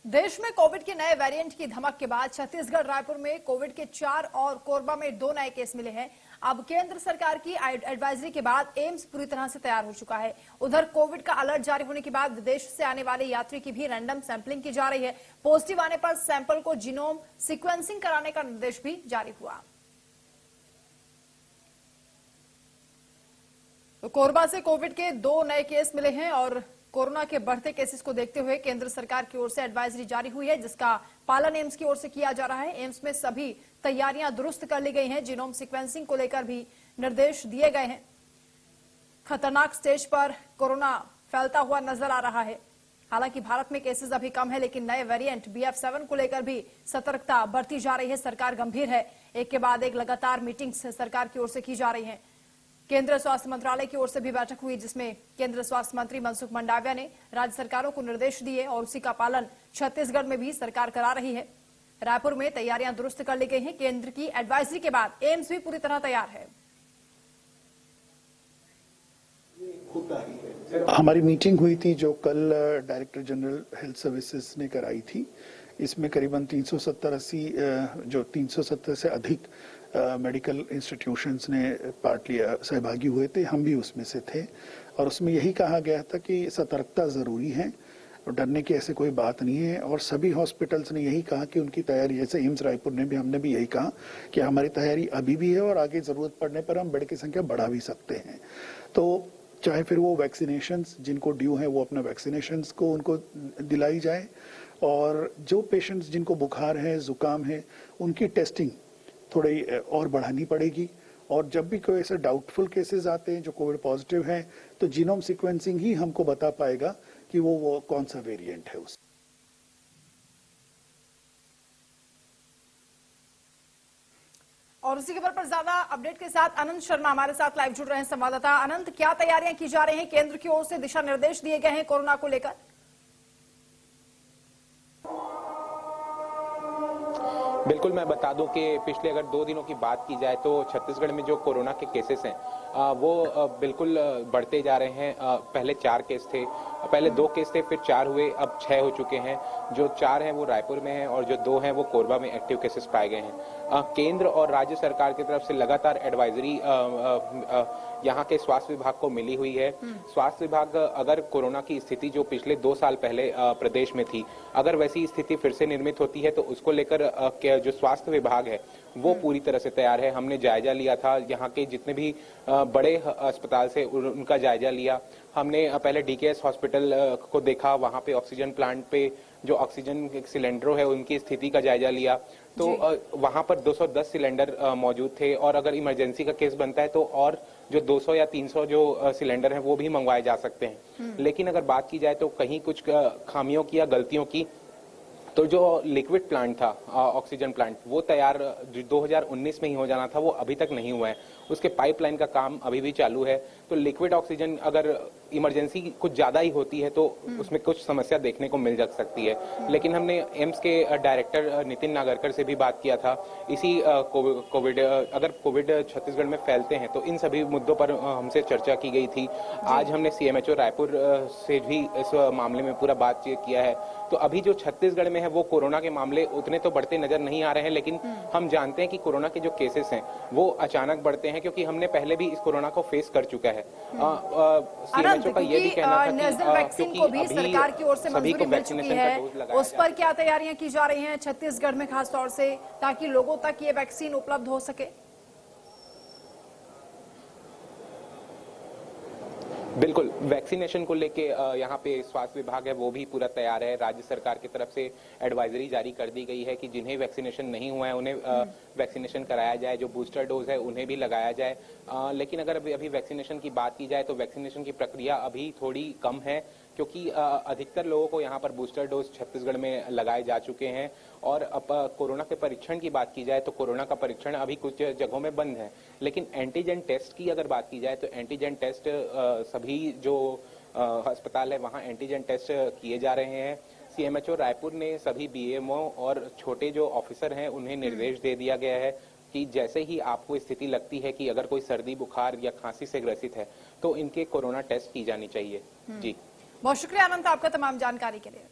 देश में कोविड के नए वेरिएंट की धमक के बाद छत्तीसगढ़ रायपुर में कोविड के 4 और कोरबा में 2 नए केस मिले हैं। अब केंद्र सरकार की एडवाइजरी के बाद एम्स पूरी तरह से तैयार हो चुका है। उधर कोविड का अलर्ट जारी होने के बाद विदेश से आने वाले यात्री की भी रैंडम सैंपलिंग की जा रही है। पॉजिटिव आने पर सैंपल को जीनोम सीक्वेंसिंग कराने का निर्देश भी जारी हुआ। तो कोरबा से कोविड के 2 नए केस मिले हैं और कोरोना के बढ़ते केसेस को देखते हुए केंद्र सरकार की ओर से एडवाइजरी जारी हुई है, जिसका पालन एम्स की ओर से किया जा रहा है। एम्स में सभी तैयारियां दुरुस्त कर ली गई हैं। जीनोम सीक्वेंसिंग को लेकर भी निर्देश दिए गए हैं। खतरनाक स्टेज पर कोरोना फैलता हुआ नजर आ रहा है। हालांकि भारत में केसेस अभी कम है, लेकिन नए वेरिएंट BF7 को लेकर भी सतर्कता बरती जा रही है। सरकार गंभीर है। एक के बाद एक लगातार मीटिंग्स सरकार की ओर से की जा रही है। केंद्रीय स्वास्थ्य मंत्रालय की ओर से भी बैठक हुई, जिसमें केंद्रीय स्वास्थ्य मंत्री मनसुख मंडाविया ने राज्य सरकारों को निर्देश दिए और उसी का पालन छत्तीसगढ़ में भी सरकार करा रही है। रायपुर में तैयारियां दुरुस्त कर ली गई हैं। केंद्र की एडवाइजरी के बाद एम्स भी पूरी तरह तैयार है। हमारी मीटिंग हुई थी जो कल डायरेक्टर जनरल हेल्थ सर्विसेज ने कराई थी। इसमें करीबन 370 से अधिक मेडिकल इंस्टीट्यूशंस ने पार्ट लिया, सहभागी हुए थे। हम भी उसमें से थे और उसमें यही कहा गया था कि सतर्कता जरूरी है और डरने की ऐसे कोई बात नहीं है। और सभी हॉस्पिटल्स ने यही कहा कि उनकी तैयारी, जैसे एम्स रायपुर ने भी, हमने भी यही कहा कि हमारी तैयारी अभी भी है और आगे जरूरत पड़ने पर हम बेड की संख्या बढ़ा भी सकते हैं। तो चाहे फिर वो वैक्सीनेशंस जिनको ड्यू है वो अपना वैक्सीनेशंस को उनको दिलाई जाए, और जो पेशेंट्स जिनको बुखार है, जुकाम है, उनकी टेस्टिंग थोड़ी और बढ़ानी पड़ेगी। और जब भी कोई ऐसे डाउटफुल केसेस आते हैं जो कोविड पॉजिटिव हैं, तो जीनोम सीक्वेंसिंग ही हमको बता पाएगा कि वो कौन सा वेरिएंट है उस। और उसी खबर पर ज्यादा अपडेट के साथ अनंत शर्मा हमारे साथ लाइव जुड़ रहे हैं। संवाददाता अनंत, क्या तैयारियां की जा रही हैं? केंद्र की ओर से दिशा निर्देश दिए गए हैं कोरोना को लेकर। बिल्कुल, मैं बता दूं कि पिछले अगर 2 दिनों की बात की जाए तो छत्तीसगढ़ में जो कोरोना के केसेस हैं वो बिल्कुल बढ़ते जा रहे हैं। पहले 4 केस थे, पहले 2 केस थे, फिर 4 हुए, अब 6 हो चुके हैं। जो 4 हैं वो रायपुर में हैं और जो 2 हैं वो कोरबा में एक्टिव केसेस पाए गए हैं। केंद्र और राज्य सरकार की तरफ से लगातार एडवाइजरी यहाँ के स्वास्थ्य विभाग को मिली हुई है। स्वास्थ्य विभाग अगर कोरोना की स्थिति जो पिछले 2 साल पहले प्रदेश में थी, अगर वैसी स्थिति फिर से निर्मित होती है तो उसको लेकर जो स्वास्थ्य विभाग है वो पूरी तरह से तैयार है। हमने जायजा लिया था, यहाँ के जितने भी बड़े अस्पताल से उनका जायजा लिया। हमने पहले DKS हॉस्पिटल को देखा, वहां पे ऑक्सीजन प्लांट पे जो ऑक्सीजन सिलेंडरों है उनकी स्थिति का जायजा लिया। तो वहां पर 210 सिलेंडर मौजूद थे और अगर इमरजेंसी का केस बनता है तो और जो 200 या 300 जो सिलेंडर हैं वो भी मंगवाए जा सकते हैं। लेकिन अगर बात की जाए तो कहीं कुछ खामियों की या गलतियों की, तो जो लिक्विड प्लांट था, ऑक्सीजन प्लांट, वो तैयार 2019 में ही हो जाना था, वो अभी तक नहीं हुआ है। उसके पाइपलाइन का काम अभी भी चालू है। तो लिक्विड ऑक्सीजन अगर इमरजेंसी कुछ ज्यादा ही होती है तो उसमें कुछ समस्या देखने को मिल जा सकती है। लेकिन हमने एम्स के डायरेक्टर नितिन नागरकर से भी बात किया था। इसी कोविड, अगर कोविड छत्तीसगढ़ में फैलते हैं तो इन सभी मुद्दों पर हमसे चर्चा की गई थी। आज हमने CMHO रायपुर से भी इस मामले में पूरा बातचीत किया है। तो अभी जो छत्तीसगढ़ में है वो कोरोना के मामले उतने तो बढ़ते नजर नहीं आ रहे हैं, लेकिन हम जानते हैं कि कोरोना के जो केसेस हैं वो अचानक बढ़ते हैं, क्योंकि हमने पहले भी इस कोरोना को फेस कर चुका है। CMHO का ये भी कहना था कि वैक्सीन को भी सरकार की ओर से मंजूरी मिल चुकी है, उस पर क्या तैयारियां की जा रही हैं छत्तीसगढ़ में खास तौर से, ताकि लोगों तक ये वैक्सीन उपलब्ध हो सके? बिल्कुल, वैक्सीनेशन को लेके यहाँ पे स्वास्थ्य विभाग है वो भी पूरा तैयार है। राज्य सरकार की तरफ से एडवाइजरी जारी कर दी गई है कि जिन्हें वैक्सीनेशन नहीं हुआ है उन्हें वैक्सीनेशन कराया जाए, जो बूस्टर डोज है उन्हें भी लगाया जाए। लेकिन अगर अभी वैक्सीनेशन की बात की जाए तो वैक्सीनेशन की प्रक्रिया अभी थोड़ी कम है, क्योंकि अधिकतर लोगों को यहाँ पर बूस्टर डोज छत्तीसगढ़ में लगाए जा चुके हैं। और अब कोरोना के परीक्षण की बात की जाए तो कोरोना का परीक्षण अभी कुछ जगहों में बंद है। लेकिन एंटीजन टेस्ट की अगर बात की जाए तो एंटीजन टेस्ट सभी जो अस्पताल है वहाँ एंटीजन टेस्ट किए जा रहे हैं। CMHO रायपुर ने सभी BMO और छोटे जो ऑफिसर हैं उन्हें निर्देश दे दिया गया है कि जैसे ही आपको स्थिति लगती है कि अगर कोई सर्दी, बुखार या खांसी से ग्रसित है तो इनके कोरोना टेस्ट की जानी चाहिए। जी, बहुत शुक्रिया अनंत आपका तमाम जानकारी के लिए।